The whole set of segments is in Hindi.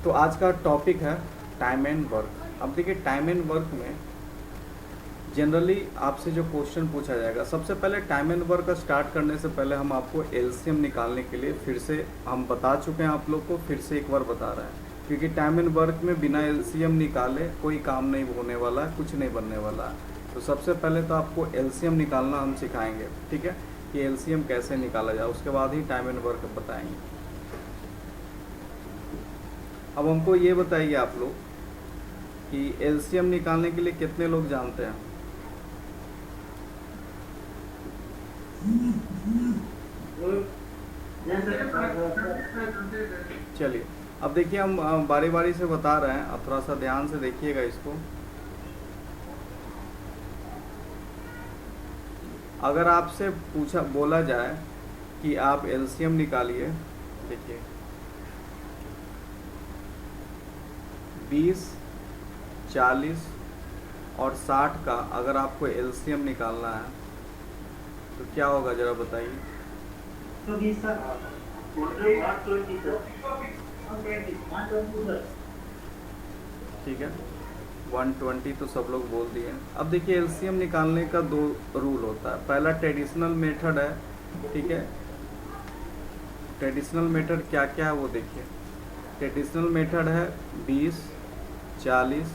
तो आज का टॉपिक है टाइम एंड वर्क। अब देखिए, टाइम एंड वर्क में जनरली आपसे जो क्वेश्चन पूछा जाएगा, सबसे पहले टाइम एंड वर्क स्टार्ट करने से पहले हम आपको एलसीएम निकालने के लिए फिर से हम बता चुके हैं, आप लोग को फिर से एक बार बता रहे हैं, क्योंकि टाइम एंड वर्क में बिना एलसीएम निकाले कोई काम नहीं होने वाला है, कुछ नहीं बनने वाला है। तो सबसे पहले तो आपको एलसीएम निकालना हम सिखाएंगे, ठीक है, कि एलसीएम कैसे निकाला जाए, उसके बाद ही टाइम एंड वर्क बताएंगे। अब हमको ये बताइए आप लोग कि एलसीएम निकालने के लिए कितने लोग जानते हैं? चलिए, अब देखिए हम बारी बारी से बता रहे हैं, अब थोड़ा सा ध्यान से देखिएगा इसको। अगर आपसे बोला जाए कि आप एलसीएम निकालिए, देखिए 20, 40 और 60 का अगर आपको एलसीएम निकालना है तो क्या होगा, जरा बताइए। ठीक है, 120 तो सब लोग बोल दिए। अब देखिए, एलसीएम निकालने का दो रूल होता है। पहला ट्रेडिशनल मेथड है, ठीक है। ट्रेडिशनल मेथड क्या क्या है वो देखिए। ट्रेडिशनल मेथड है 20, 40,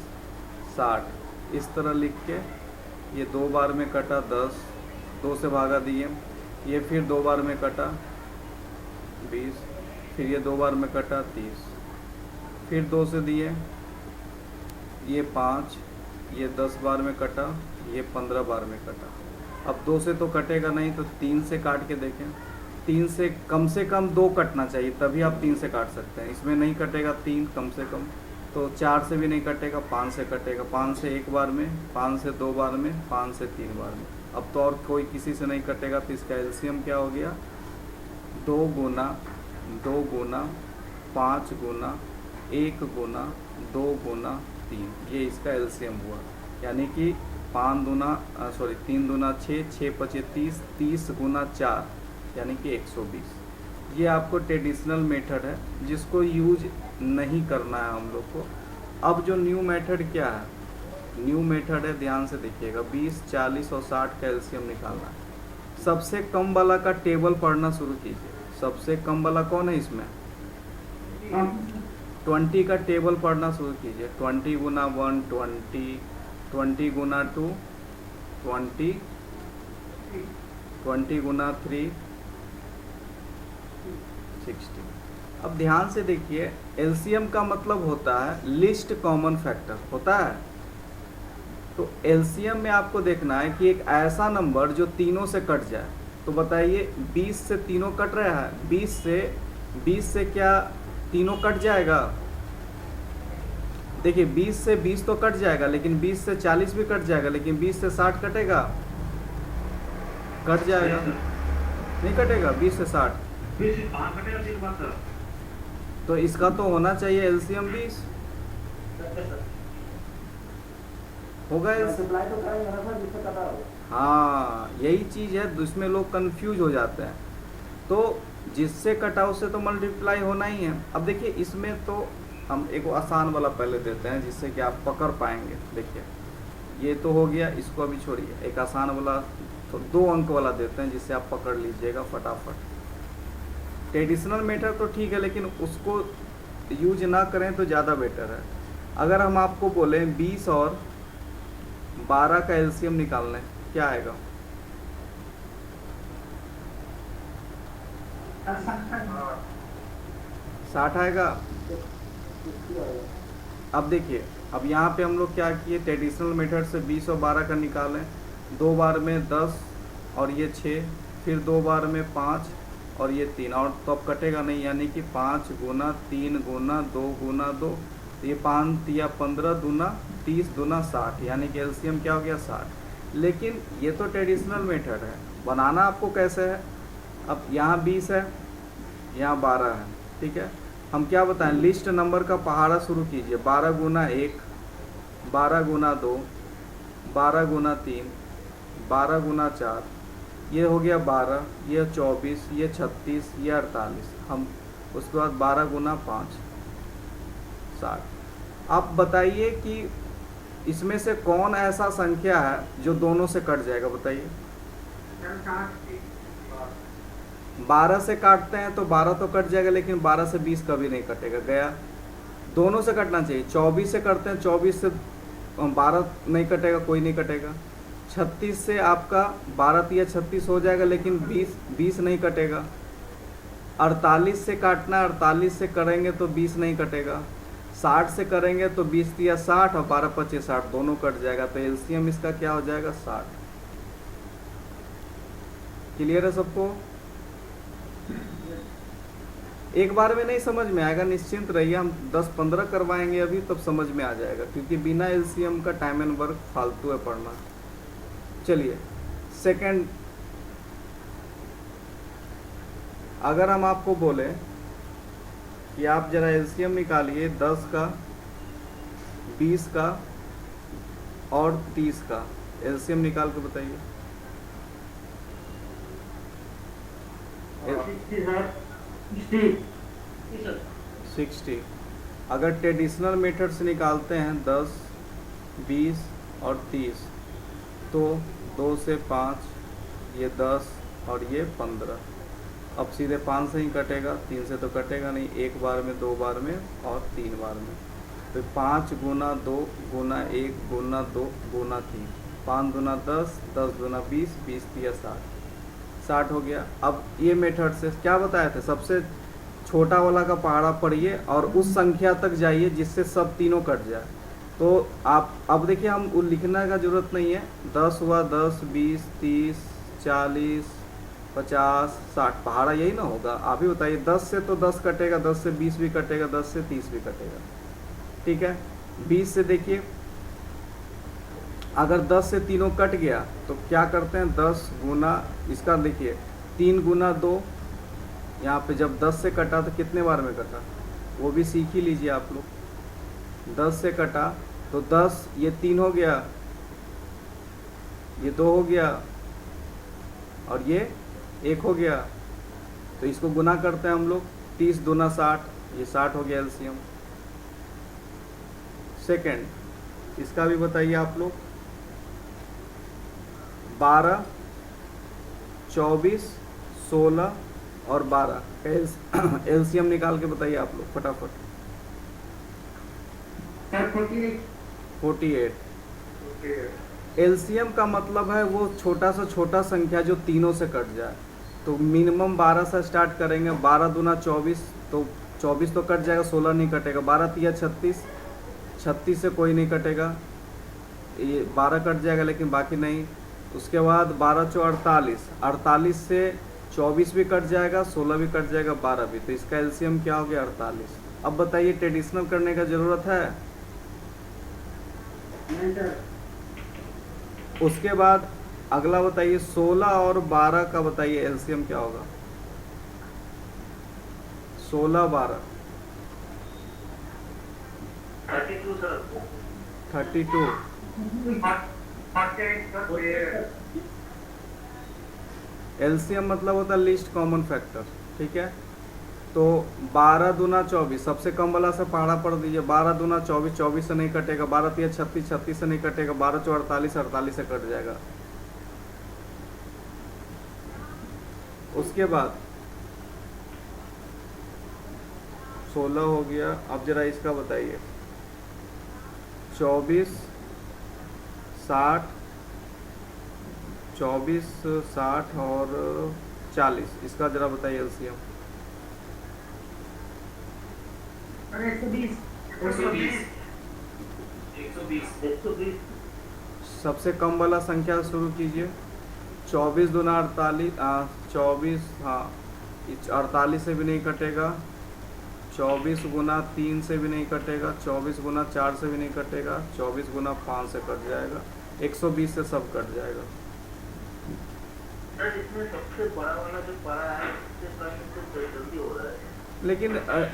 60 इस तरह लिख के, ये 2 बार में कटा 10, 2 से भागा दिए, ये फिर 2 बार में कटा 20, फिर ये 2 बार में कटा 30, फिर 2 से दिए, ये 5, ये 10 बार में कटा, ये 15 बार में कटा। अब 2 से तो कटेगा नहीं, तो 3 से काट के देखें। 3 से कम 2 कटना चाहिए, तभी आप 3 से काट सकते हैं। इसमें नहीं कटेगा 3 कम से कम, तो 4 से भी नहीं कटेगा, 5 से कटेगा। 5 से 1 बार में, 5 से 2 बार में, 5 से 3 बार में। अब तो और कोई किसी से नहीं कटेगा, तो इसका एलसीएम क्या हो गया? 2 गुना 2 गुना 5 गुना 1 गुना 2 गुना 3, ये इसका एलसीएम हुआ। यानी कि 3 दूना 6, 6 पचे 30, 30 गुना 4 यानी कि 120। ये आपको ट्रेडिशनल मेथड है, जिसको यूज नहीं करना है हम लोग को। अब जो न्यू मेथड क्या है, न्यू मेथड है, ध्यान से देखिएगा। 20, 40 और 60 का एलसीएम निकालना है। सबसे कम वाला का टेबल पढ़ना शुरू कीजिए। सबसे कम वाला कौन है इसमें? 20 का टेबल पढ़ना शुरू कीजिए। 20 गुना 1 20, 20 गुना 2 20, 20 गुना 3 60। अब ध्यान से देखिए, एलसीएम का मतलब होता है लिस्ट कॉमन फैक्टर होता है। तो एलसीएम में आपको देखना है कि एक ऐसा नंबर जो तीनों से कट जाए। तो बताइए, 20 से तीनों कट रहा है, 20 से क्या तीनों कट जाएगा? देखिए, 20 से 20 तो कट जाएगा, लेकिन 20 से 40 भी कट जाएगा, लेकिन 20 से 60 कटेगा? कट जाएगा, नहीं कटेगा 20 से 60। तो इसका तो होना चाहिए एलसीएम 20 होगा। हाँ, यही चीज़ है, जिसमें लोग कंफ्यूज हो जाते हैं। तो जिससे कटा उससे तो मल्टीप्लाई होना ही है। अब देखिए, इसमें तो हम एक आसान वाला पहले देते हैं, जिससे कि आप पकड़ पाएंगे। देखिए, ये तो हो गया, इसको अभी छोड़िए। एक आसान वाला तो 2 अंक वाला देते हैं, जिससे आप पकड़ लीजिएगा फटाफट। ट्रेडिशनल मेथड तो ठीक है, लेकिन उसको यूज ना करें तो ज़्यादा बेटर है। अगर हम आपको बोलें 20 और 12 का एलसीएम निकालना है, क्या आएगा? 60 आएगा। अब देखिए, अब यहाँ पे हम लोग क्या किए, ट्रेडिशनल मेथड से 20 और 12 का निकालें। 2 बार में 10 और ये 6, फिर 2 बार में 5 और ये 3, और तो अब कटेगा नहीं, यानी कि 5 गुना 3 गुना 2 गुना 2, ये 5 या 15 दूना 30 दूना 60, यानी कि एलसीएम क्या हो गया? 60। लेकिन ये तो ट्रेडिशनल मेथड है, बनाना आपको कैसे है? अब यहाँ 20 है, यहाँ 12 है, ठीक है। हम क्या बताएं, लिस्ट नंबर का पहाड़ा शुरू कीजिए। 12 गुना 1, 12 गुना 2, 12 गुना 3, 12 गुना 4, ये हो गया 12, ये 24, ये 36, ये 48। हम उसके बाद 12 गुना 5 60। आप बताइए कि इसमें से कौन ऐसा संख्या है जो दोनों से कट जाएगा, बताइए। 12 से काटते हैं तो 12 तो कट जाएगा, लेकिन 12 से 20 कभी नहीं कटेगा, गया। दोनों से कटना चाहिए। 24 से करते हैं, 24 से 12 नहीं कटेगा, कोई नहीं कटेगा। 36 से आपका 12 तिया 36 हो जाएगा, लेकिन 20 नहीं कटेगा। 48 से काटना, 48 से करेंगे तो 20 नहीं कटेगा। 60 से करेंगे तो 20 तिया 60 और 12 पच्चीस 60, दोनों कट जाएगा। तो एलसीएम इसका क्या हो जाएगा, 60। क्लियर है सबको? एक बार में नहीं समझ में आएगा, निश्चिंत रहिए, हम 10-15 करवाएंगे अभी, तब समझ में आ जाएगा, क्योंकि बिना एलसीएम का टाइम एंड वर्क फालतू है पढ़ना। चलिए सेकंड, अगर हम आपको बोले कि आप जरा एलसीएम निकालिए 10 का, 20 का और 30 का, एलसीएम निकाल के बताइए। 60। अगर ट्रेडिशनल मेथड से निकालते हैं 10, 20 और 30, तो 2 से 5, ये 10 और ये 15। अब सीधे 5 से ही कटेगा, 3 से तो कटेगा नहीं, एक बार में, 2 बार में और 3 बार में। तो 5 गुना 2 गुना 1 गुना 2 गुना 3, 5 गुना 10, 10 गुना 20, 20 तिया 60 हो गया। अब ये मेथड से क्या बताए थे, सबसे छोटा वाला का पहाड़ा पढ़िए और उस संख्या तक जाइए जिससे सब तीनों कट जाए। तो आप अब देखिए, हम वो लिखने का जरूरत नहीं है। 10 हुआ, 10, 20, 30, 40, 50, 60, पहाड़ा यही ना होगा। आप ही बताइए, 10 से तो 10 कटेगा, 10 से 20 भी कटेगा, 10 से 30 भी कटेगा, ठीक है। 20 से देखिए, अगर 10 से तीनों कट गया तो क्या करते हैं, 10 गुना, इसका देखिए 3 गुना 2, यहाँ पे जब 10 से कटा तो कितने बार में कटा, वो भी सीख ही लीजिए आप लोग। 10 से कटा तो 10, ये 3 हो गया, ये 2 हो गया और ये 1 हो गया। तो इसको गुना करते हैं हम लोग, 30 दूना 60, ये 60 हो गया एलसीएम। सेकंड, इसका भी बताइए आप लोग। 12, 24, 16 और 12 एलसीएम निकाल के बताइए आप लोग फटाफट। 48। एलसीएम का मतलब है वो छोटा से छोटा संख्या जो तीनों से कट जाए। तो मिनिमम 12 से स्टार्ट करेंगे। 12 दूना 24, तो 24 तो कट जाएगा, 16 नहीं कटेगा। 12 तिया 36, 36 से कोई नहीं कटेगा, ये 12 कट जाएगा लेकिन बाकी नहीं। उसके बाद 12 चौ 48, 48 से 24 भी कट जाएगा, 16 भी कट जाएगा, 12 भी। तो इसका एलसीएम क्या हो गया, 48। अब बताइए, ट्रेडिशनल करने का जरूरत है? उसके बाद अगला बताइए, 16 और 12 का बताइए एलसीएम क्या होगा। 16, 12, 32। एलसीएम मतलब होता है लीस्ट कॉमन फैक्टर, ठीक है। तो 12 दूना 24, सबसे कम वाला से पहाड़ा पढ़ दीजिए। 12 दूना 24, 24 से नहीं कटेगा। 12 तिया 36, 36 से नहीं कटेगा। 12 चौ 48, 48 से कट जाएगा। उसके बाद 16 हो गया। अब जरा इसका बताइए, 24, 60, 24, 60 और 40, इसका जरा बताइए एलसीएम। 120। सबसे कम वाला संख्या शुरू कीजिए। 24 दूना 48, 24, हाँ 48 से भी नहीं कटेगा। 24 गुना 3 से भी नहीं कटेगा। 24 गुना 4 से भी नहीं कटेगा। 24 गुना 5 से कट जाएगा। 120 से सब कट जाएगा। इसमें सबसे बड़ा वाला जो पड़ा है उससे जल्दी हो रहा है।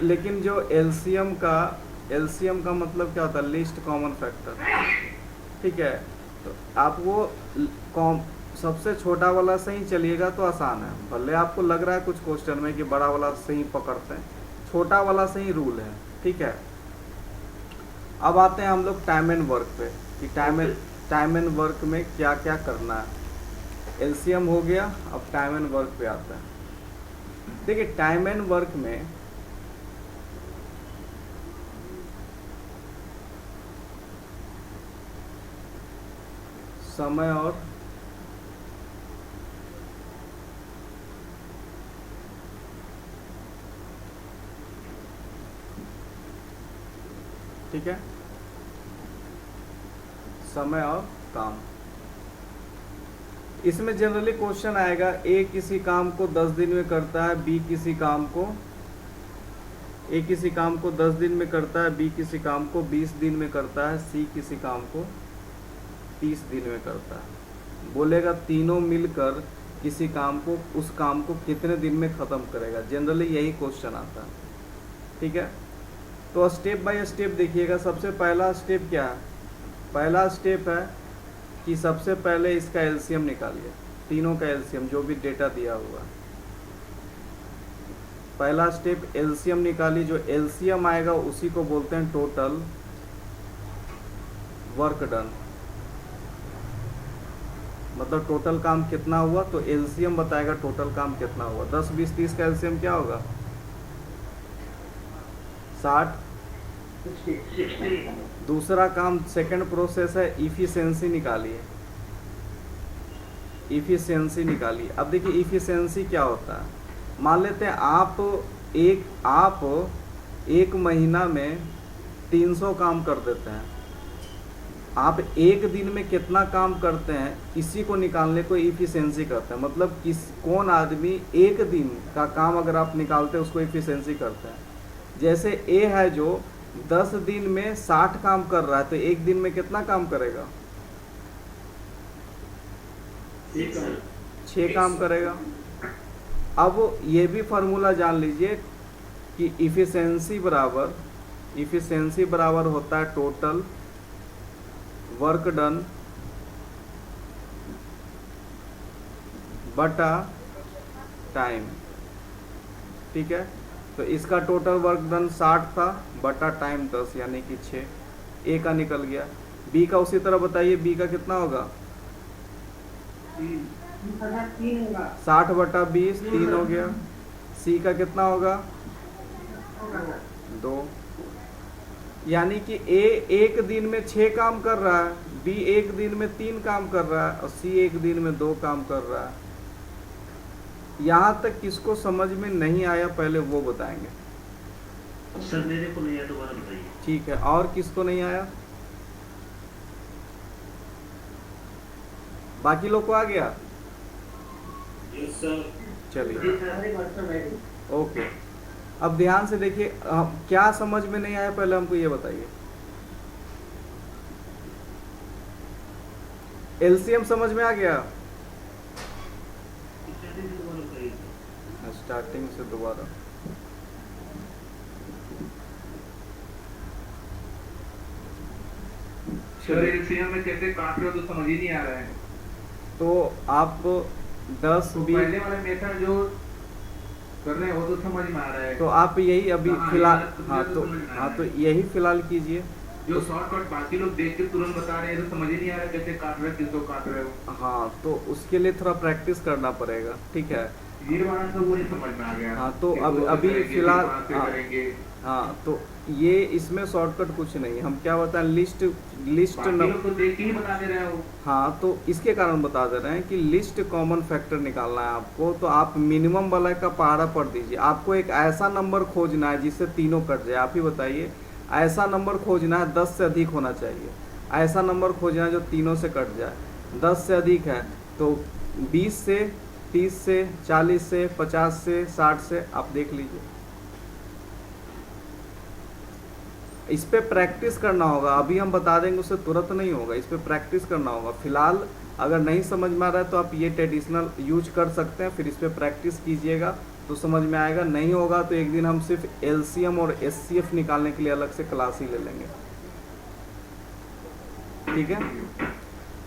लेकिन जो एलसीएम का मतलब क्या होता है, लीस्ट कॉमन फैक्टर, ठीक है। तो आप वो सबसे छोटा वाला से ही चलिएगा तो आसान है। भले आपको लग रहा है कुछ क्वेश्चन में कि बड़ा वाला से ही पकड़ते हैं, छोटा वाला से ही रूल है, ठीक है। अब आते हैं हम लोग टाइम एंड वर्क पे कि टाइम एंड वर्क में क्या क्या करना है। एलसीएम हो गया, अब टाइम एंड वर्क पे आता है। देखिए टाइम एंड वर्क में समय और ठीक है, समय और काम। इसमें जनरली क्वेश्चन आएगा ए किसी काम को 10 दिन में करता है, बी किसी काम को ए किसी काम को 10 दिन में करता है, बी किसी काम को 20 दिन में करता है, सी किसी काम को 30 दिन में करता है। बोलेगा तीनों मिलकर किसी काम को, उस काम को कितने दिन में ख़त्म करेगा। जनरली यही क्वेश्चन आता है, ठीक है। तो स्टेप बाय स्टेप देखिएगा। सबसे पहला स्टेप क्या है? पहला स्टेप है कि सबसे पहले इसका एलसीएम निकालिए, तीनों का एलसीएम जो भी डेटा दिया हुआ। पहला स्टेप एलसीएम निकालिए, जो एलसीएम आएगा उसी को बोलते हैं टोटल वर्क डन, मतलब टोटल काम कितना हुआ, तो एलसीएम बताएगा टोटल काम कितना हुआ। 10 20 30 का एलसीएम क्या होगा? 60। दूसरा काम सेकंड प्रोसेस है इफिशिएंसी निकालिए, इफिशिएंसी निकालिए। अब देखिए इफिशिएंसी क्या होता है। मान लेते हैं आप एक महीना में 300 काम कर देते हैं। आप एक दिन में कितना काम करते हैं इसी को निकालने को इफिशिएंसी कहते हैं। मतलब कौन आदमी एक दिन का काम अगर आप निकालते हैं उसको इफिशिएंसी करते हैं। जैसे ए है जो 10 दिन में 60 काम कर रहा है, तो एक दिन में कितना काम करेगा? 6 काम करेगा। अब ये भी फार्मूला जान लीजिए कि इफिशिएंसी बराबर होता है टोटल वर्क डन बटा टाइम, ठीक है। तो इसका टोटल वर्क डन 60 था बटा टाइम 10 यानी कि 6। ए का निकल गया। बी का उसी तरह बताइए, बी का कितना होगा? 60 बटा 20 3 हो गया। सी का कितना होगा? 2। यानी कि ए एक दिन में 6 काम कर रहा है, बी एक दिन में 3 काम कर रहा है और सी एक दिन में 2 काम कर रहा है। यहाँ तक किसको समझ में नहीं आया पहले वो बताएंगे। सर मेरे को नहीं आया, दोबारा बताइए। ठीक है, और किसको नहीं आया? बाकी लोग को आ गया? Yes sir. चलिए ओके। अब ध्यान से देखिए क्या समझ में नहीं आया पहले हमको ये बताइए। एलसीएम समझ में आ गया? स्टार्टिंग से दोबारा। एलसीएम में कैसे काट रहे हो तो समझ ही नहीं आ रहा है। तो आप 10 तो 20 पहले वाला मेथड जो कर रहे हैं वो तो समझ में आ रहा है। तो आप यही अभी हाँ, फिलहाल ये तो हाँ मुझे तो समझ में आ रहा हाँ है। तो यही फिलहाल कीजिए। जो शॉर्टकट बाकी लोग देख के तुरंत बता रहे हैं तो समझ ही नहीं आ रहा कैसे काट रहे हो, किसको काट रहे हो। हाँ तो उसके लिए थोड़ा प्रैक्टिस करना पड़ेगा, ठीक है। ये वाला तो मुझे समझ में आ गया। हाँ तो कि अब दो अभी करेंगे, फिलहाल फिर पाँच से हाँ, करेंगे। हाँ तो ये इसमें शॉर्टकट कुछ नहीं। हम क्या बताएं, लिस्ट बाकी लोग तो देख के ही बता दे रहे हो। हाँ तो इसके कारण बता दे रहे हैं कि लिस्ट कॉमन फैक्टर निकालना है आपको। तो आप मिनिमम वाला का पहाड़ा पढ़ दीजिए। आपको एक ऐसा नंबर खोजना है जिससे तीनों कट जाए। आप ही बताइए, ऐसा नंबर खोजना है 10 से अधिक होना चाहिए। ऐसा नंबर खोजना है जो तीनों से कट जाए। 10 से अधिक है तो 20 से, 30 से, 40 से, 50 से, 60 से आप देख लीजिए। इस पे प्रैक्टिस करना होगा। अभी हम बता देंगे उससे तुरंत नहीं होगा, इस पे प्रैक्टिस करना होगा। फिलहाल अगर नहीं समझ में आ रहा है तो आप ये ट्रेडिशनल यूज कर सकते हैं, फिर इस पे प्रैक्टिस कीजिएगा तो समझ में आएगा। नहीं होगा तो एक दिन हम सिर्फ एलसीएम और एचसीएफ निकालने के लिए अलग से क्लास ही ले लेंगे, ठीक है।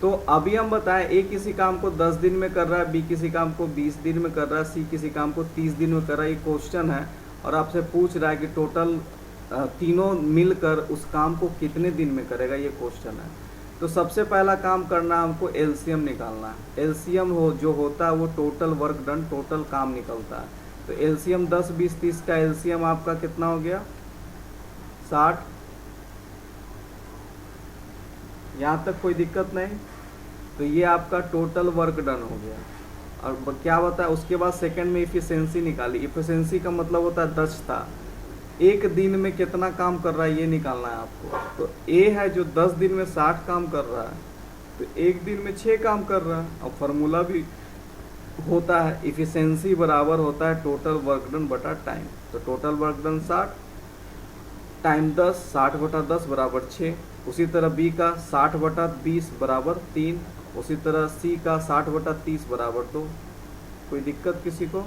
तो अभी हम बताएं, ए किसी काम को 10 दिन में कर रहा है, बी किसी काम को 20 दिन में कर रहा है, सी किसी काम को 30 दिन में कर रहा है। ये क्वेश्चन है और आपसे पूछ रहा है कि टोटल तीनों मिलकर उस काम को कितने दिन में करेगा, ये क्वेश्चन है। तो सबसे पहला काम करना है हमको एलसीएम निकालना है। एलसीएम जो होता है वो टोटल वर्क डन, टोटल काम निकलता है। तो एलसीएम 10, 20, 30 का एलसीएम आपका कितना हो गया 60। यहाँ तक कोई दिक्कत नहीं। तो ये आपका टोटल वर्क डन हो गया। और क्या होता है उसके बाद सेकंड में इफिशिएंसी निकाली। इफिशिएंसी का मतलब होता है दक्षता, एक दिन में कितना काम कर रहा है ये निकालना है आपको। तो ए है जो 10 दिन में 60 काम कर रहा है, तो एक दिन में 6 काम कर रहा है। और फार्मूला भी होता है इफिशिएंसी बराबर होता है टोटल वर्क डन बटा टाइम। तो टोटल वर्क डन 60, टाइम 10, 60 बटा 10 बराबर 6। उसी तरह बी का 60 बटा 20 बराबर 3। उसी तरह सी का 60 बटा 30 बराबर 2। कोई दिक्कत किसी को?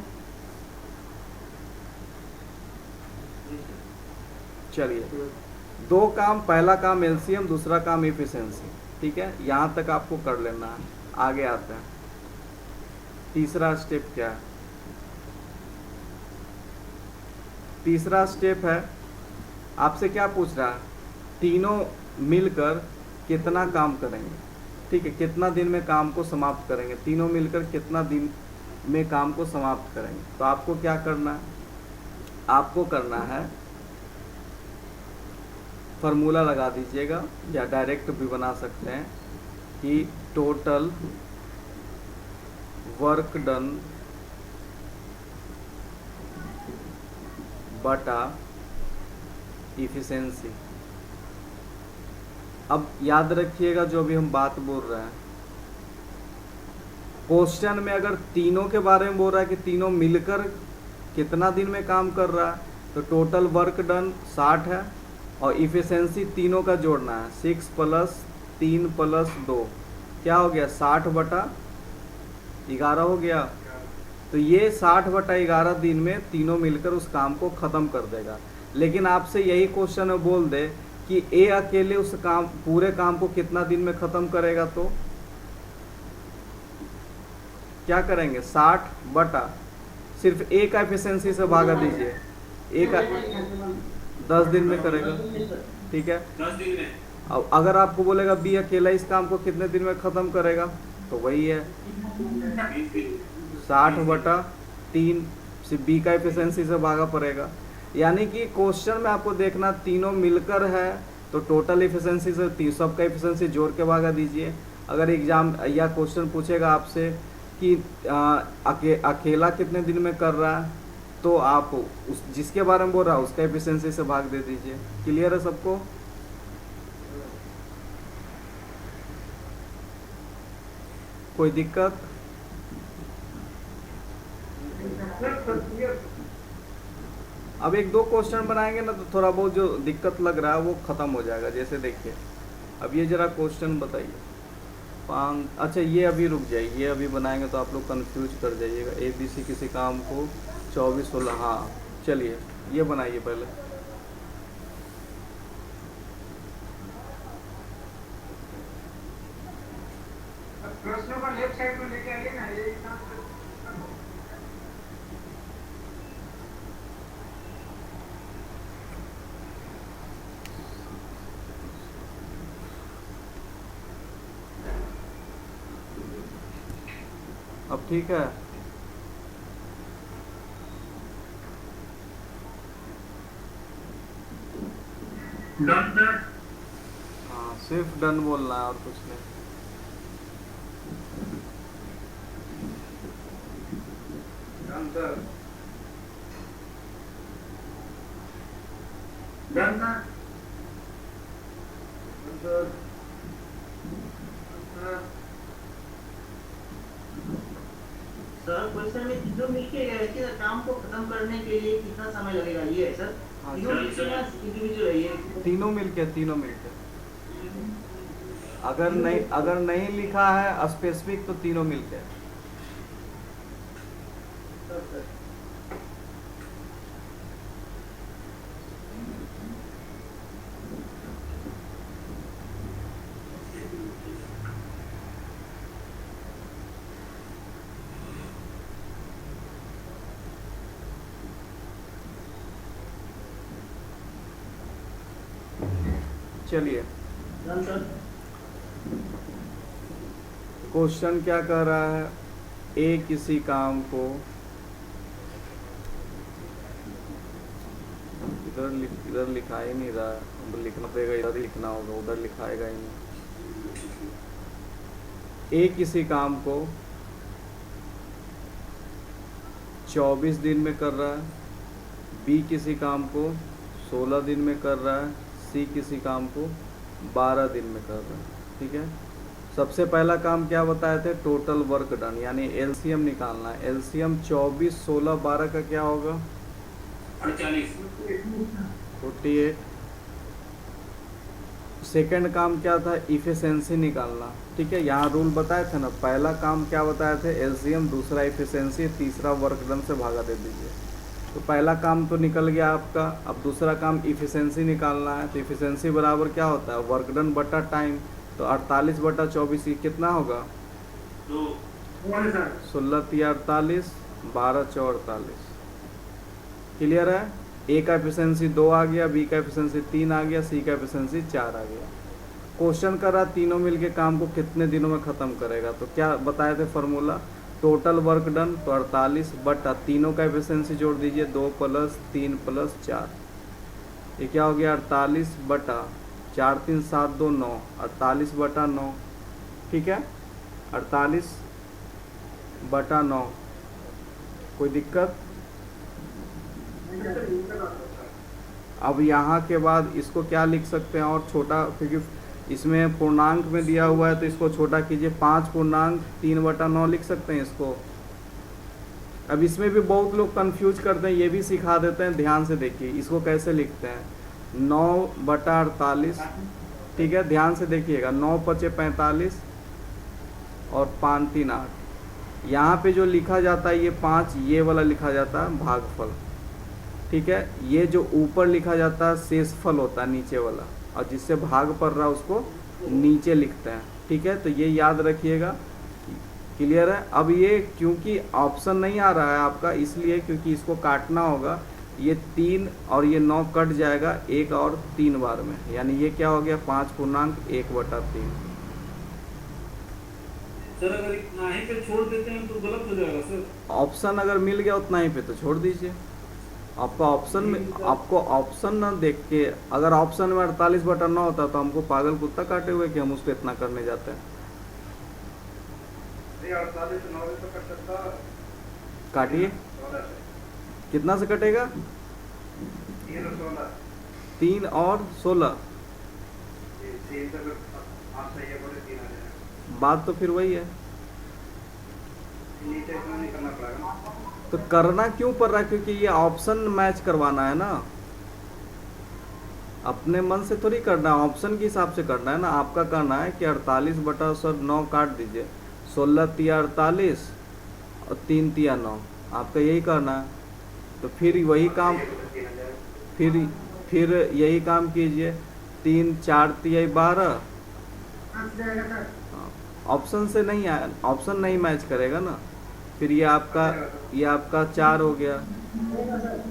चलिए, दो काम, पहला काम एलसीएम, दूसरा काम इफिशिएंसी। ठीक है, यहाँ तक आपको कर लेना है। आगे आते हैं, तीसरा स्टेप क्या है? तीसरा स्टेप है, आपसे क्या पूछ रहा है, तीनों मिलकर कितना काम करेंगे। ठीक है, कितना दिन में काम को समाप्त करेंगे, तीनों मिलकर कितना दिन में काम को समाप्त करेंगे। तो आपको क्या करना है, आपको करना है फार्मूला लगा दीजिएगा या डायरेक्ट भी बना सकते हैं कि टोटल वर्क डन बटा इफिशिएंसी। अब याद रखिएगा जो भी हम बात बोल रहे हैं, क्वेश्चन में अगर तीनों के बारे में बोल रहा है कि तीनों मिलकर कितना दिन में काम कर रहा है, तो टोटल वर्क डन 60 है और इफिशिएंसी तीनों का जोड़ना है, 6 + 3 + 2 क्या हो गया 60 बटा 11 हो गया। तो ये 60 बटा 11 दिन में तीनों मिलकर उस काम को ख़त्म कर देगा। लेकिन आपसे यही क्वेश्चन में बोल दे कि ए अकेले उस काम, पूरे काम को कितना दिन में ख़त्म करेगा, तो क्या करेंगे 60 बटा सिर्फ ए का एफिशिएंसी से भागा दीजिए, ए का 10 दिन में करेगा। ठीक है, 10 दिन में। अब अगर आपको बोलेगा बी अकेला इस काम को कितने दिन में ख़त्म करेगा, तो वही है 60 बटा 3 सिर्फ बी का एफिशिएंसी से भागा पड़ेगा। यानी कि क्वेश्चन में आपको देखना तीनों मिलकर है तो टोटल एफिशिएंसी से सबका एफिशिएंसी जोड़ के भागा दीजिए। अगर एग्जाम या क्वेश्चन पूछेगा आपसे कि अकेला कितने दिन में कर रहा है, तो आप उस जिसके बारे में बोल रहा है उसका एफिशिएंसी से भाग दे दीजिए। क्लियर है सबको? कोई दिक्कत? अब एक दो क्वेश्चन बनाएंगे ना तो थोड़ा बहुत जो दिक्कत लग रहा है वो ख़त्म हो जाएगा। जैसे देखिए, अब ये जरा क्वेश्चन बताइए। अच्छा ये अभी रुक जाइए, ये अभी बनाएंगे तो आप लोग कंफ्यूज कर जाइएगा। ABC किसी काम को 24-16, हाँ चलिए ये बनाइए पहले। प्रश्नों का लेफ्ट साइड में लेके आइए ना, ये अब ठीक है, डन सर। हाँ सिर्फ डन बोलना है और कुछ नहीं। Done sir. Done sir. Sir question में तीनों मिलके कि काम को खत्म करने के लिए कितना समय लगेगा, ये है सर? हाँ, तीनों मिलके या इंडिविजुअल है ये? तीनों मिलके अगर नहीं लिखा है स्पेसिफिक तो तीनों मिलके। चलिए डन सर। क्वेश्चन क्या कर रहा है, ए किसी काम को इधर लिखा ही नहीं रहा है, तो लिखना पड़ेगा, इधर ही लिखना होगा, उधर लिखाएगा ही नहीं। ए किसी काम को 24 दिन में कर रहा है, बी किसी काम को 16 दिन में कर रहा है, सी किसी काम को 12 दिन में कर रहा है। ठीक है, सबसे पहला काम क्या बताए थे, टोटल वर्क डन, यानी एलसीएम निकालना है। एलसीएम 24, 16, 12 का क्या होगा, 48। सेकंड काम क्या था, इफिशिएंसी निकालना। ठीक है, यहाँ रूल बताए थे ना, पहला काम क्या बताए थे, एलसीएम, दूसरा इफिशिएंसी, तीसरा वर्क डन से भागा दे दीजिए। तो पहला काम तो निकल गया आपका, अब दूसरा काम इफिशिएंसी निकालना है। तो इफिशिएंसी बराबर क्या होता है, वर्क डन बटा टाइम। तो 48 बटा 24 ये कितना होगा, 16 × 48, 12 × 48। क्लियर है, ए का एफिशिएंसी 2 आ गया, बी का एफिशिएंसी 3 आ गया, सी का एफिशिएंसी 4 आ गया। क्वेश्चन कर रहा तीनों मिलके काम को कितने दिनों में ख़त्म करेगा। तो क्या बताए थे फार्मूला, टोटल वर्क डन तो 48 बटा तीनों का एफिशिएंसी जोड़ दीजिए, 2 + 3 + 4, ये क्या हो गया 48 बटा 4 3 7 2 9, 48 बटा 9। ठीक है, 48 बटा 9, कोई दिक्कत। अब यहाँ के बाद इसको क्या लिख सकते हैं और छोटा, क्योंकि इसमें पूर्णांक में दिया हुआ है तो इसको छोटा कीजिए, 5 पूर्णांक 3 बटा 9 लिख सकते हैं इसको। अब इसमें भी बहुत लोग कंफ्यूज करते हैं, ये भी सिखा देते हैं, ध्यान से देखिए इसको कैसे लिखते हैं, 9 बटा 48। ठीक है, ध्यान से देखिएगा, 9 × 5 = 45 और 5 × 3 = 8। यहाँ पे जो लिखा जाता है ये 5, ये वाला लिखा जाता है भागफल। ठीक है, ये जो ऊपर लिखा जाता है शेषफल होता है नीचे वाला, और जिससे भाग पड़ रहा है उसको नीचे लिखते हैं। ठीक है, तो ये याद रखिएगा। क्लियर है। अब ये क्योंकि ऑप्शन नहीं आ रहा है आपका, इसलिए क्योंकि इसको काटना होगा, ये 3 और ये 9 कट जाएगा 1 और 3 बार में, यानी ये क्या हो गया 5 पूर्णांक 1/3। सर अगर इतना ही पे छोड़ देते हैं तो गलत हो जाएगा सर। ऑप्शन अगर मिल गया उतना ही पे तो छोड़ दीजिए। आपका ऑप्शन में, आपको ऑप्शन ना देख के, अगर ऑप्शन में 48 बटा 9 होता तो हमको पागल कुत्ता काटे हुए कि हम उसको इतना करने जाते हैं। 48 9 से कट सकता, काटिए, कितना से कटेगा, 3 और 16, 3 और 16। आप सही है, बोले 3 आ जाएगा। बात तो फिर वही है, नीचे इतना नहीं करना पड़ेगा ना। तो करना क्यों पड़ रहा है, क्योंकि ये ऑप्शन मैच करवाना है ना, अपने मन से थोड़ी करना है, ऑप्शन के हिसाब से करना है ना। आपका कहना है कि 48 बटा 9 काट दीजिए, 16 × 3 = 48 और 3 × 3 = 9, आपका यही करना है। तो फिर वही काम, फिर यही काम कीजिए, 3 × 4 = 12। ऑप्शन से नहीं आया, ऑप्शन नहीं मैच करेगा ना, फिर ये आपका 4 हो गया।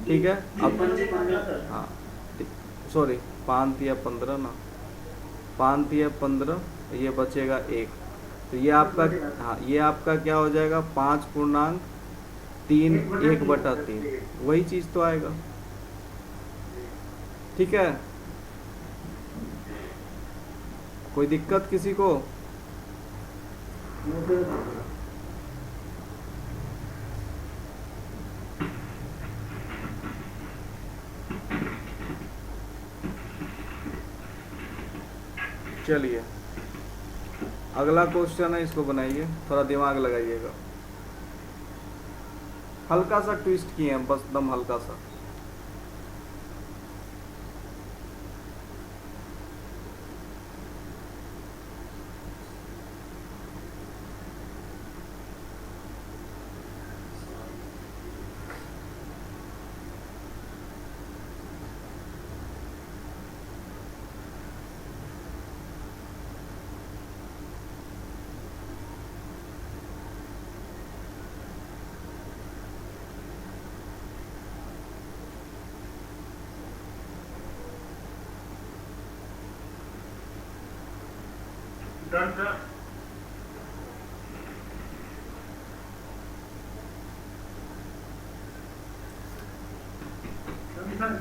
ठीक है, अब हाँ सॉरी 5 × 15 ना, 5 × 15, ये बचेगा 1। तो ये आपका, हाँ ये आपका क्या हो जाएगा 5 पूर्णांक 3 1/3, वही चीज़ तो आएगा। ठीक है, कोई दिक्कत किसी को। चलिए अगला क्वेश्चन है, इसको बनाइए, थोड़ा दिमाग लगाइएगा। हल्का सा ट्विस्ट किए हैं, बस दम हल्का सा। Done sir. Sir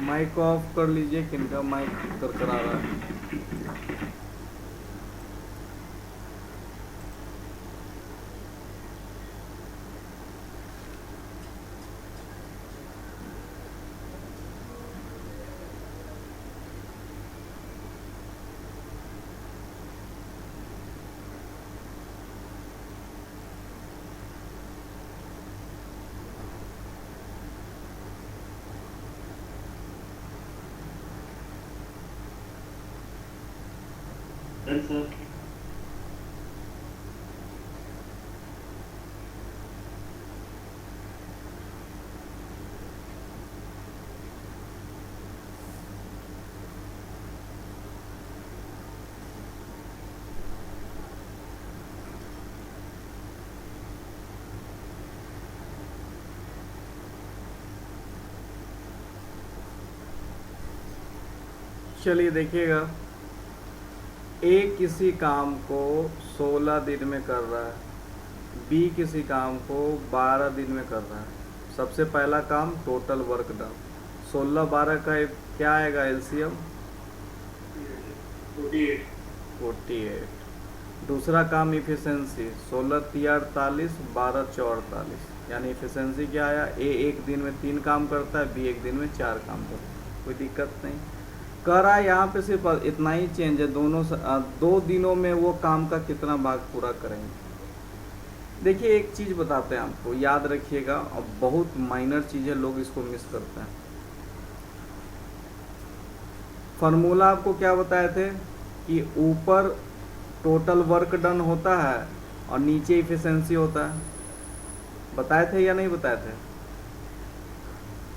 mike off कर लीजिए, किनका माइक करकरा रहा है। Done sir. चलिए देखिएगा, ए किसी काम को 16 दिन में कर रहा है, बी किसी काम को 12 दिन में कर रहा है। सबसे पहला काम टोटल वर्क डन, 16-12 का क्या आएगा एलसीएम? 48। दूसरा काम इफिशेंसी, 16×3=48, 12×4=48, यानी इफिशेंसी क्या आया? ए एक दिन में 3 काम करता है, बी एक दिन में 4 काम करता है। कोई दिक्कत नहीं कर रहा है। यहाँ पे सिर्फ इतना ही चेंज है, दोनों 2 दिनों में वो काम का कितना भाग पूरा करेंगे। देखिए एक चीज़ बताते हैं आपको, याद रखिएगा, और बहुत माइनर चीज़ है, लोग इसको मिस करते हैं। फार्मूला आपको क्या बताए थे कि ऊपर टोटल वर्क डन होता है और नीचे इफिशिएंसी होता है, बताए थे या नहीं बताए थे?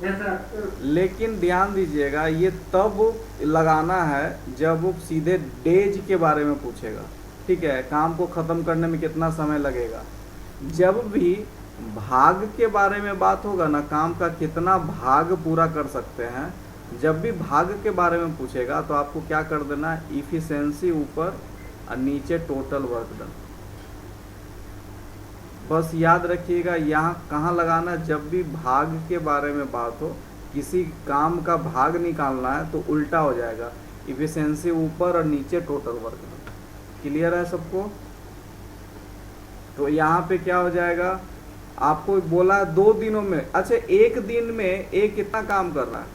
Yes sir. लेकिन ध्यान दीजिएगा, ये तब लगाना है जब वो सीधे डेज के बारे में पूछेगा, ठीक है, काम को ख़त्म करने में कितना समय लगेगा। जब भी भाग के बारे में बात होगा ना, काम का कितना भाग पूरा कर सकते हैं, जब भी भाग के बारे में पूछेगा तो आपको क्या कर देना है, इफिशिएंसी ऊपर और नीचे टोटल वर्क डन। बस याद रखिएगा, यहाँ कहाँ लगाना, जब भी भाग के बारे में बात हो, किसी काम का भाग निकालना है तो उल्टा हो जाएगा, इफिशिएंसी ऊपर और नीचे टोटल वर्क डन। क्लियर है सबको? तो यहाँ पे क्या हो जाएगा, आपको बोला 2 दिनों में, अच्छा एक दिन में ए कितना काम कर रहा है?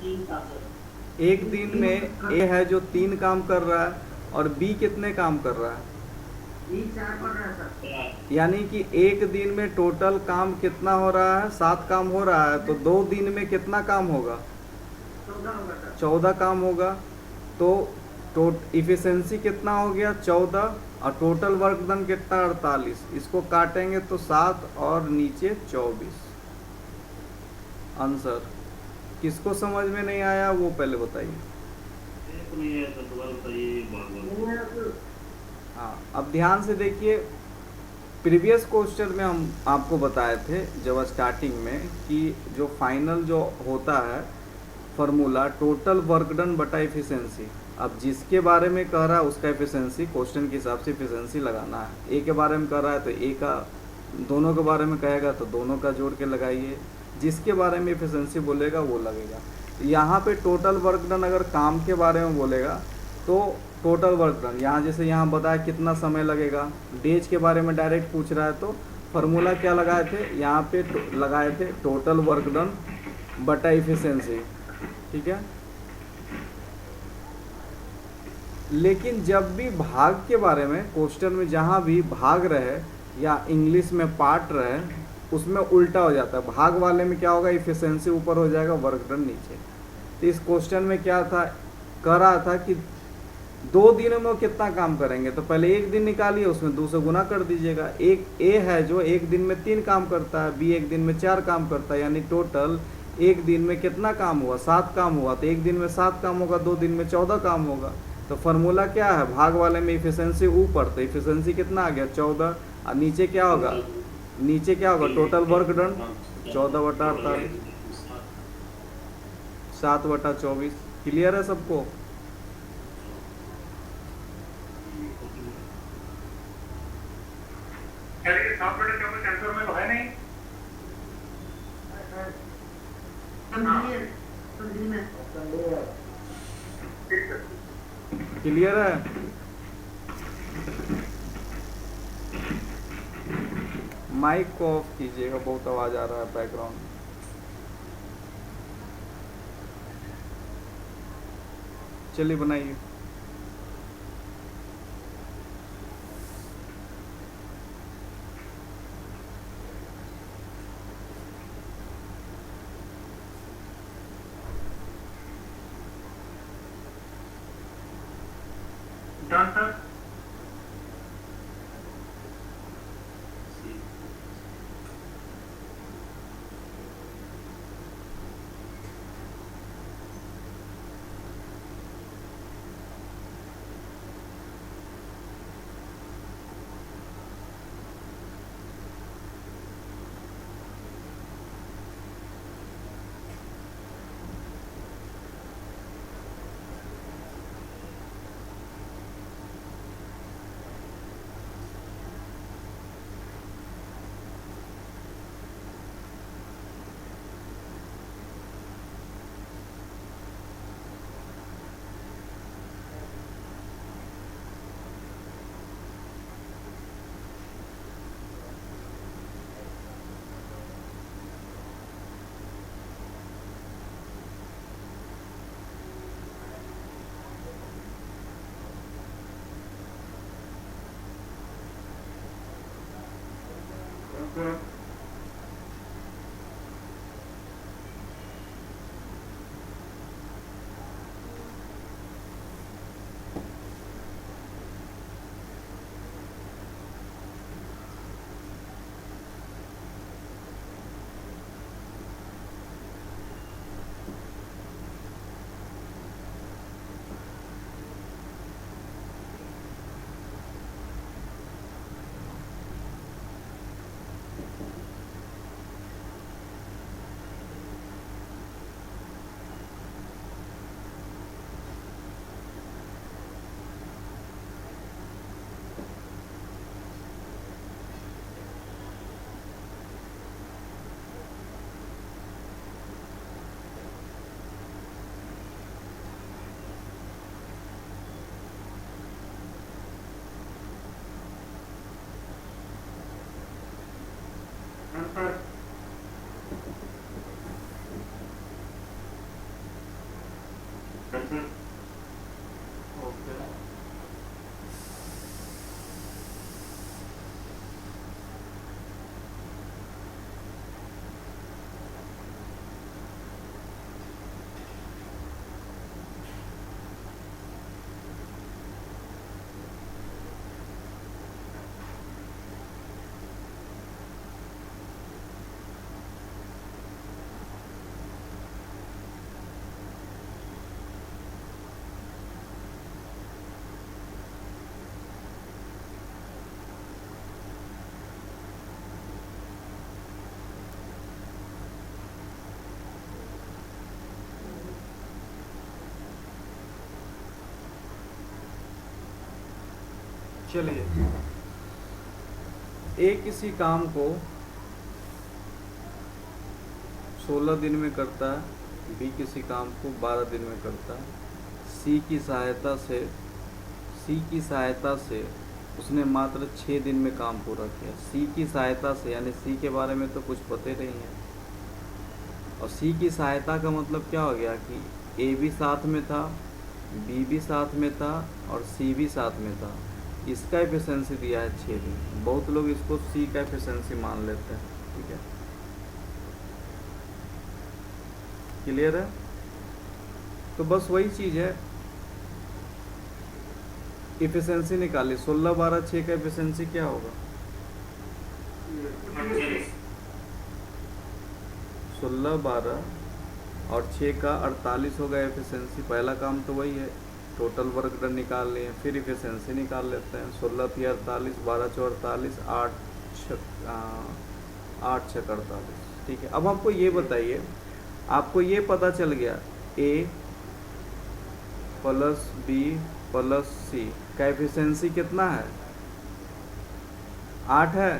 3 का सर। एक दिन में ए है जो 3 काम कर रहा है, और बी कितने काम कर रहा है? 4 कर रहा है सर। यानी कि एक दिन में टोटल काम कितना हो रहा है? 7 काम हो रहा है, तो 2 दिन में कितना काम होगा? 14 होगा सर। 14 काम होगा। तो इफिशिएंसी कितना हो गया? 14, और टोटल वर्क डन कितना? 48। इसको काटेंगे तो 7 और नीचे 24 आंसर। किसको समझ में नहीं आया वो पहले बताइए। एक नहीं है सर, दोबारा बताइए बार-बार। हाँ, अब ध्यान से देखिए, प्रीवियस क्वेश्चन में हम आपको बताए थे जब स्टार्टिंग में कि जो फाइनल जो होता है फार्मूला टोटल वर्क डन बटा इफिशिएंसी, अब जिसके बारे में कह रहा है उसका इफिशिएंसी क्वेश्चन के हिसाब से इफिशिएंसी लगाना है। ए के बारे में कह रहा है तो ए का, दोनों के बारे में कहेगा तो दोनों का जोड़ के लगाइए, जिसके बारे में इफिशिएंसी बोलेगा वो लगेगा। यहाँ पे टोटल वर्क डन अगर काम के बारे में बोलेगा तो टोटल वर्क डन, यहाँ जैसे यहाँ बताया कितना समय लगेगा, डेज के बारे में डायरेक्ट पूछ रहा है तो फार्मूला क्या लगाए थे, यहाँ पे लगाए थे टोटल वर्क डन बटा इफिशिएंसी, ठीक है। लेकिन जब भी भाग के बारे में क्वेश्चन में जहाँ भी भाग रहे या इंग्लिश में पार्ट रहे, उसमें उल्टा हो जाता है। भाग वाले में क्या होगा, इफिशिएंसी ऊपर हो जाएगा, वर्क डन नीचे। तो इस क्वेश्चन में क्या था, कह रहा था कि 2 दिनों में वो कितना काम करेंगे, तो पहले एक दिन निकालिए, उसमें 2 से गुना कर दीजिएगा। एक ए है जो एक दिन में 3 काम करता है, बी एक दिन में 4 काम करता है, यानी टोटल एक दिन में कितना काम हुआ, 7 काम हुआ। तो एक दिन में 7 काम होगा, 2 दिन में 14 काम होगा। तो फार्मूला क्या है, भाग वाले में इफिशिएंसी ऊपर, तो इफिशिएंसी कितना आ गया 14, और नीचे क्या होगा, नीचे क्या होगा टोटल वर्क डन 14/48। 7/24। क्लियर है सबको? यार ये 7/24 आंसर में तो है नहीं। ठीक है। क्लियर है? माइक को ऑफ कीजिएगा, बहुत आवाज आ रहा है बैकग्राउंड में। चलिए बनाइए। Done sir. ओके। चलिए, ए किसी काम को 16 दिन में करता है, बी किसी काम को 12 दिन में करता है। सी की सहायता से उसने मात्र 6 दिन में काम पूरा किया। सी की सहायता से यानी सी के बारे में तो कुछ पता ही नहीं है, और सी की सहायता का मतलब क्या हो गया कि ए भी साथ में था, बी भी साथ में था और सी भी साथ में था। इसका एफिशिएंसी दिया है 6 दिन। बहुत लोग इसको सी का एफिशिएंसी मान लेते हैं। ठीक है, क्लियर है? तो बस वही चीज़ है, एफिशिएंसी निकाली। 16, 12, 6 का एफिशिएंसी क्या होगा? 16, 12 और 6 का 48 होगा एफिशिएंसी। पहला काम तो वही है, टोटल वर्क डन निकाल लिए, फिर इफिशिएंसी निकाल लेते हैं। 16 × 48, 12 × 48, 8 × 48। ठीक है, अब आपको ये बताइए, आपको ये पता चल गया ए प्लस बी प्लस सी का एफिशिएंसी कितना है? 8 है।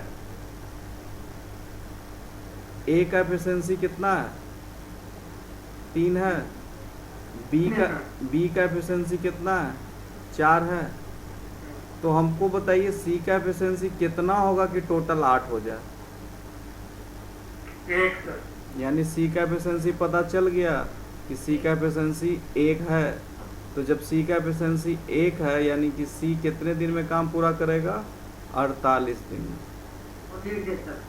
ए का एफिशिएंसी कितना है? 3 है। बी का एफिशिएंसी कितना है? 4 है। तो हमको बताइए सी का एफिशिएंसी कितना होगा कि टोटल 8 हो जाए? 1 सर। यानी सी का एफिशिएंसी पता चल गया कि सी का एफिशिएंसी 1 है। तो जब सी का एफिशिएंसी 1 है यानी कि सी कितने दिन में काम पूरा करेगा? 48 दिन में। ठीक है सर।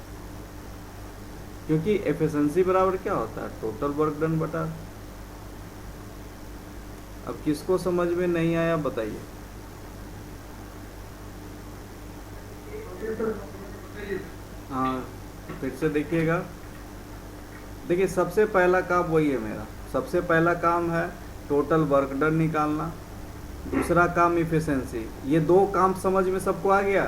क्योंकि एफिशिएंसी बराबर क्या होता है? टोटल वर्क डन बटा। अब किसको समझ में नहीं आया बताइए। हाँ फिर से देखिएगा। देखिए सबसे पहला काम वही है मेरा। सबसे पहला काम है टोटल वर्क डन निकालना, दूसरा काम इफिशिएंसी। ये दो काम समझ में सबको आ गया?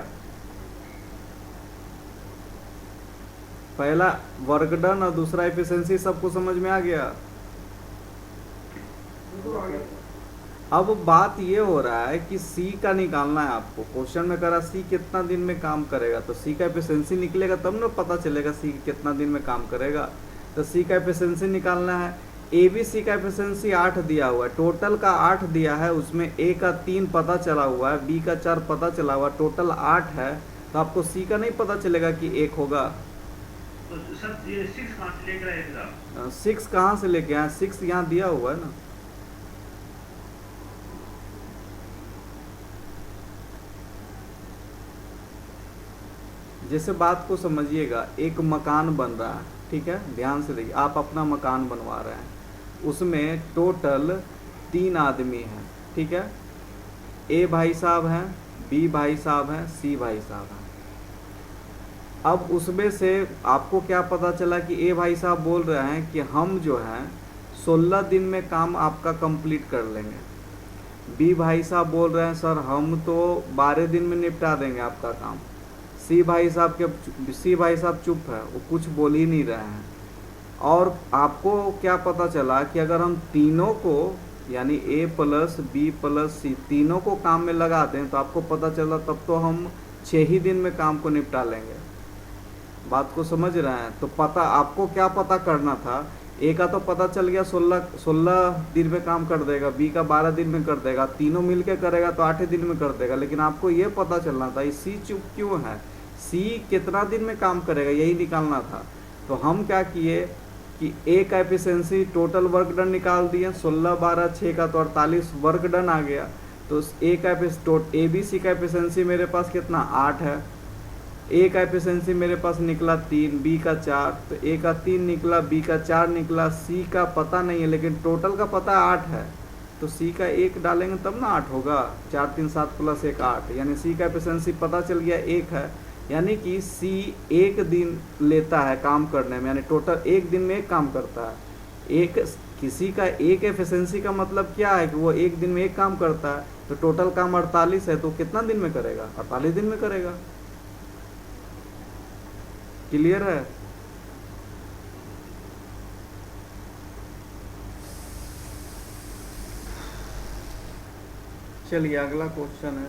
पहला वर्क डन और दूसरा इफिशिएंसी सबको समझ में आ गया? अब बात ये हो रहा है कि सी का निकालना है आपको। क्वेश्चन में करा सी कितना दिन में काम करेगा, तो सी का एफिशिएंसी निकलेगा तब ना पता चलेगा सी कितना दिन में काम करेगा। तो सी का एफिशिएंसी निकालना है। ए बी सी का एफिशिएंसी 8 दिया हुआ है, टोटल का 8 दिया है, उसमें ए का 3 पता चला हुआ है, बी का 4 पता चला हुआ, टोटल 8 है। तो आपको सी का नहीं पता चलेगा कि 1 होगा। तो सर ये 6 कहाँ से लेकर आए थे आप? 6 कहाँ से लेके आए? 6 यहाँ दिया हुआ है ना। जैसे बात को समझिएगा, एक मकान बन रहा है, ठीक है, ध्यान से देखिए। आप अपना मकान बनवा रहे हैं, उसमें टोटल 3 आदमी हैं, ठीक है। ए भाई साहब हैं, बी भाई साहब हैं, सी भाई साहब हैं। अब उसमें से आपको क्या पता चला कि ए भाई साहब बोल रहे हैं कि हम जो हैं 16 दिन में काम आपका कंप्लीट कर लेंगे। बी भाई साहब बोल रहे हैं सर हम तो 12 दिन में निपटा देंगे आपका काम। सी भाई साहब चुप है, वो कुछ बोल ही नहीं रहे हैं। और आपको क्या पता चला कि अगर हम तीनों को यानी ए प्लस बी प्लस सी तीनों को काम में लगा दें तो आपको पता चला तब तो हम 6 ही दिन में काम को निपटा लेंगे। बात को समझ रहे हैं? तो पता आपको क्या पता करना था? ए का तो पता चल गया 16 दिन में काम कर देगा, बी का 12 दिन में कर देगा, तीनों मिलके करेगा तो 8 दिन में कर देगा। लेकिन आपको ये पता चलना था सी चुप क्यों है, सी कितना दिन में काम करेगा, यही निकालना था। तो हम क्या किए कि ए का एफिशिएंसी टोटल वर्क डन निकाल दिए, 16 12 6 का तो 48 वर्क डन आ गया। तो ए का ए बी सी का एफिशिएंसी मेरे पास कितना 8 है। ए का एफिशिएंसी मेरे पास निकला 3, बी का 4, तो ए का 3 निकला, बी का 4 निकला, सी का पता नहीं है लेकिन टोटल का पता 8 है। तो सी का 1 डालेंगे तब ना 8 होगा। 4 3 7 प्लस 1 8, यानी सी का एफिशिएंसी पता चल गया 1 है। यानी कि सी 1 दिन लेता है काम करने में, यानी टोटल 1 दिन में एक काम करता है। किसी का एक एफिशिएंसी का मतलब क्या है कि वो 1 दिन में एक काम करता है। तो टोटल काम 48 है, तो कितना दिन में करेगा? 48 दिन में करेगा। क्लियर है? चलिए अगला क्वेश्चन है।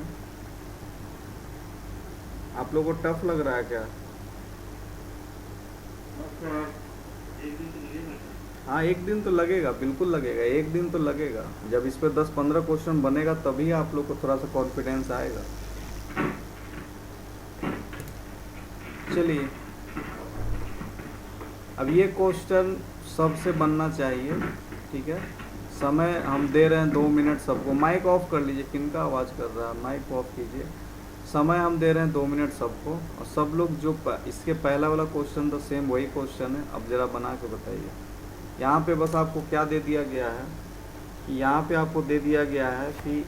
आप लोगों को टफ लग रहा है क्या? एक दिन तो लगेगा। हाँ 1 दिन तो लगेगा, बिल्कुल लगेगा, 1 दिन तो लगेगा। जब इस पर 10-15 क्वेश्चन बनेगा तभी आप लोग को थोड़ा सा कॉन्फिडेंस आएगा। चलिए अब ये क्वेश्चन सबसे बनना चाहिए, ठीक है। समय हम दे रहे हैं 2 मिनट सबको। माइक ऑफ कर लीजिए, किनका आवाज़ कर रहा है, माइक ऑफ कीजिए। समय हम दे रहे हैं 2 मिनट सबको, और सब लोग जो इसके पहला वाला क्वेश्चन तो सेम वही क्वेश्चन है। अब ज़रा बना के बताइए। यहाँ पे बस आपको क्या दे दिया गया है कि यहाँ पे आपको दे दिया गया है कि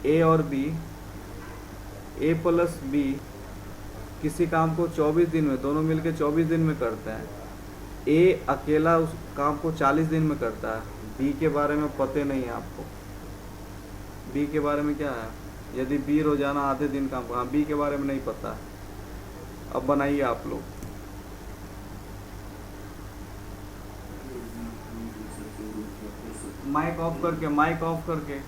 ए और बी, ए प्लस बी किसी काम को 24 दिन में, दोनों मिलके 24 दिन में करते हैं। ए अकेला उस काम को 40 दिन में करता है। बी के बारे में पता नहीं है आपको। बी के बारे में क्या है? यदि बी रोजाना आधे दिन काम, हाँ बी के बारे में नहीं पता है। अब बनाइए आप लोग। माइक ऑफ करके, माइक ऑफ करके।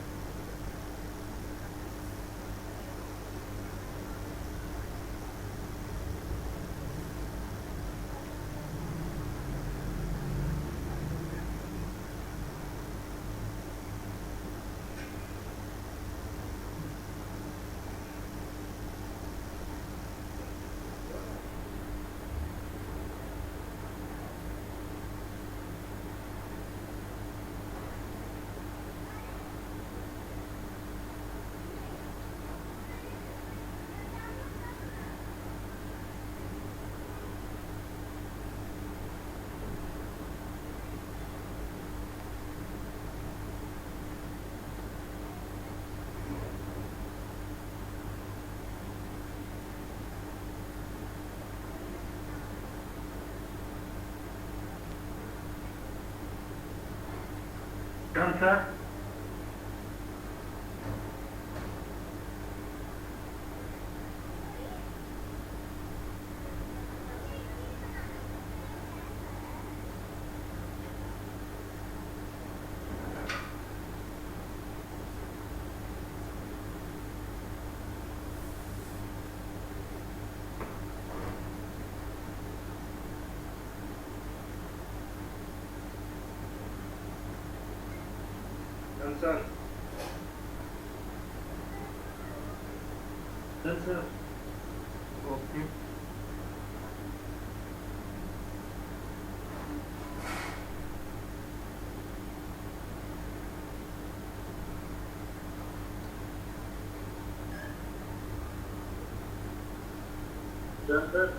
Done sir. Done sir. Done sir. Okay. Done sir.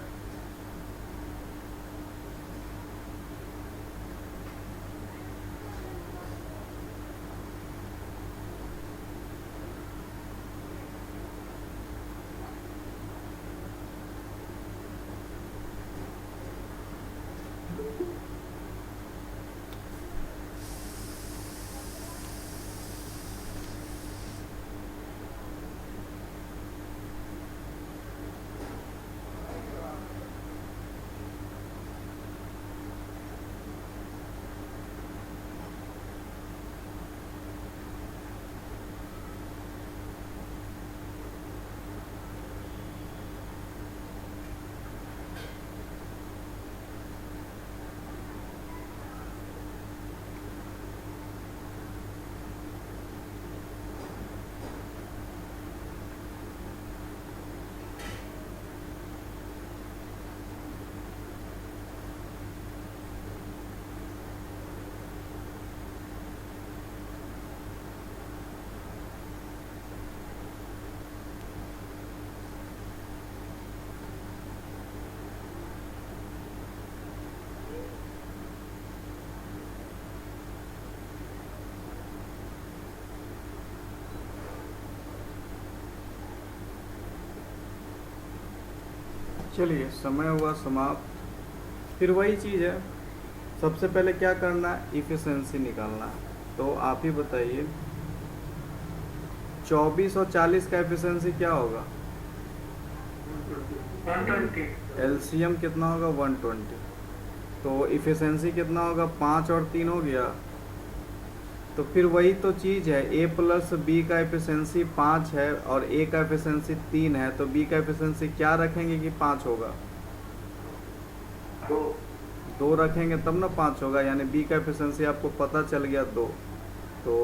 चलिए, समय हुआ समाप्त। फिर वही चीज़ है, सबसे पहले क्या करना है, इफिशिएंसी निकालना है। तो आप ही बताइए, 24 और 40 का एफिशिएंसी क्या होगा? 120। एलसीएम कितना होगा? 120। तो इफिशिएंसी कितना होगा? 5 और 3 हो गया। तो फिर वही तो चीज़ है, ए प्लस बी का एफिशिएंसी 5 है और ए का एफिशिएंसी 3 है, तो बी का एफिशिएंसी क्या रखेंगे कि 5 होगा? 2 रखेंगे तब ना 5 होगा, यानी बी का एफिशिएंसी आपको पता चल गया 2। तो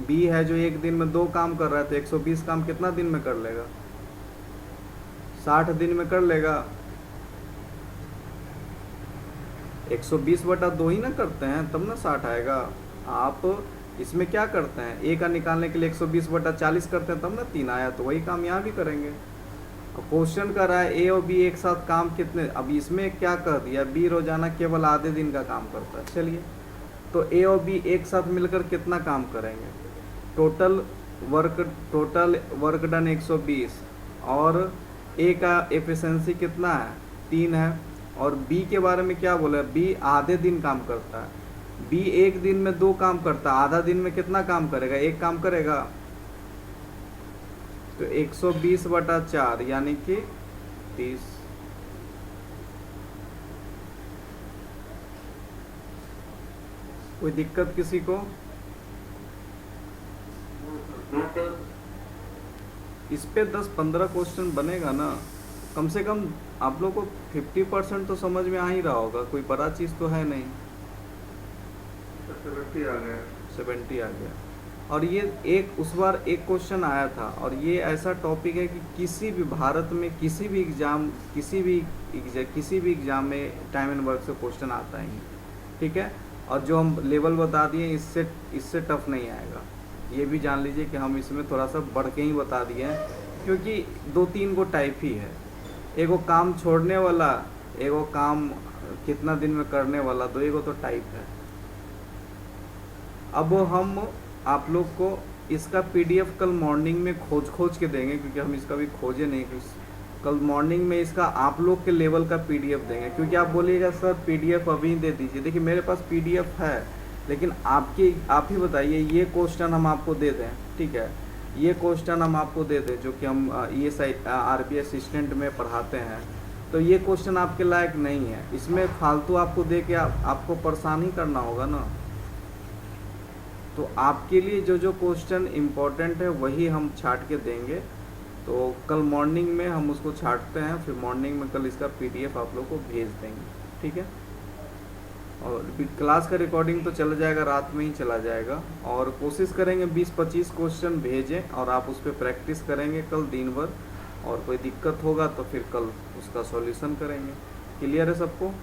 बी है जो एक दिन में 2 काम कर रहा है, तो 120 काम कितना दिन में कर लेगा? 60 दिन में कर लेगा। 120/2 ही ना करते हैं, तब ना 60 आएगा। आप इसमें क्या करते हैं, ए का निकालने के लिए 120/40 करते हैं, तब ना 3 आया। तो वही काम यहाँ भी करेंगे। अब क्वेश्चन कर रहा है ए और बी एक साथ काम कितने, अब इसमें क्या कह दिया, बी रोजाना केवल आधे दिन का काम करता है। चलिए, तो ए और बी एक साथ मिलकर कितना काम करेंगे? टोटल वर्क डन 120 और ए का एफिशिएंसी कितना है? 3 है। और बी के बारे में क्या बोला? बी आधे दिन काम करता है। बी एक दिन में 2 काम करता है, आधा दिन में कितना काम करेगा? 1 काम करेगा। तो 120/4 यानी कि 30। कोई दिक्कत किसी को? इस पे 10-15 क्वेश्चन बनेगा ना, कम से कम आप लोग को 50% तो समझ में आ ही रहा होगा, कोई बड़ा चीज़ तो है नहीं। 70 आ गया। 70 आ गया। और ये एक उस बार एक क्वेश्चन आया था, और ये ऐसा टॉपिक है कि किसी भी भारत में किसी भी एग्जाम में टाइम एंड वर्क से क्वेश्चन आता ही है, ठीक है। और जो हम लेवल बता दिए इससे टफ नहीं आएगा, ये भी जान लीजिए कि हम इसमें थोड़ा सा बढ़ के ही बता दिए हैं, क्योंकि 2-3 गो टाइप ही है, एगो काम छोड़ने वाला, एगो काम कितना दिन में करने वाला, दो एगो तो टाइप है। अब हम आप लोग को इसका पीडीएफ कल मॉर्निंग में खोज के देंगे, क्योंकि हम इसका भी खोजे नहीं, कल मॉर्निंग में इसका आप लोग के लेवल का पीडीएफ देंगे। क्योंकि आप बोलिएगा सर पीडीएफ अभी दे दीजिए, देखिए मेरे पास पीडीएफ है, लेकिन आप ही बताइए ये क्वेश्चन हम आपको दे दें, ठीक है, ये क्वेश्चन हम आपको दे दें जो कि हम ESI RBI असिस्टेंट में पढ़ाते हैं, तो ये क्वेश्चन आपके लायक नहीं है, इसमें फालतू आपको दे के आपको परेशान ही करना होगा ना। तो आपके लिए जो क्वेश्चन इम्पोर्टेंट है वही हम छाट के देंगे। तो कल मॉर्निंग में हम उसको छाटते हैं, फिर मॉर्निंग में कल इसका पीडीएफ आप लोग को भेज देंगे, ठीक है। और क्लास का रिकॉर्डिंग तो चला जाएगा, रात में ही चला जाएगा, और कोशिश करेंगे 20-25 क्वेश्चन भेजें, और आप उस पर प्रैक्टिस करेंगे कल दिन भर, और कोई दिक्कत होगा तो फिर कल उसका सॉल्यूशन करेंगे। क्लियर है सबको?